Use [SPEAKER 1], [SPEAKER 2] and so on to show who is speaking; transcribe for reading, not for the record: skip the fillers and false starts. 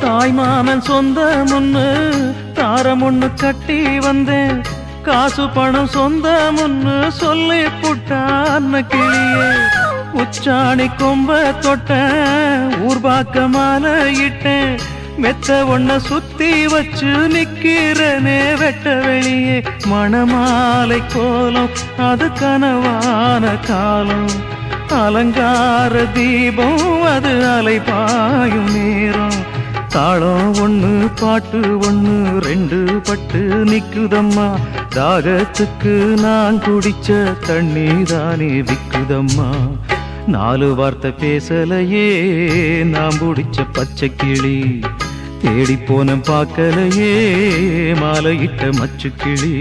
[SPEAKER 1] தாய் மாமன் சொந்தம் ஒண்ணு தாரம் ஒண்ணு கட்டி வந்தேன், காசு பணம் சொந்தம் ஒண்ணு சொல்லி புட்டான கிளியே. உச்சாணி கொம்ப தொட்டேன், ஊர்பாக்க மாலை இட்டேன், மெத்த ஒன்ன சுத்தி வச்சு நிக்கிறனே வெட்ட வெளியே. மணமாலை கோலம் அது கனவான காலம், அலங்கார தீபம் அது அலைபாயும் நேரம். தாளம் ஒண்ணு பாட்டு ஒண்ணு ரெண்டு பட்டு நிக்குதம்மா, தாகத்துக்கு நான் குடிச்ச தண்ணி தானே விக்குதம்மா. நாலு வார்த்தை பேசலையே நான் பிடிச்ச பச்சை கிளி, தேடி போன பார்க்கலையே மாலையிட்ட மச்சு கிளி.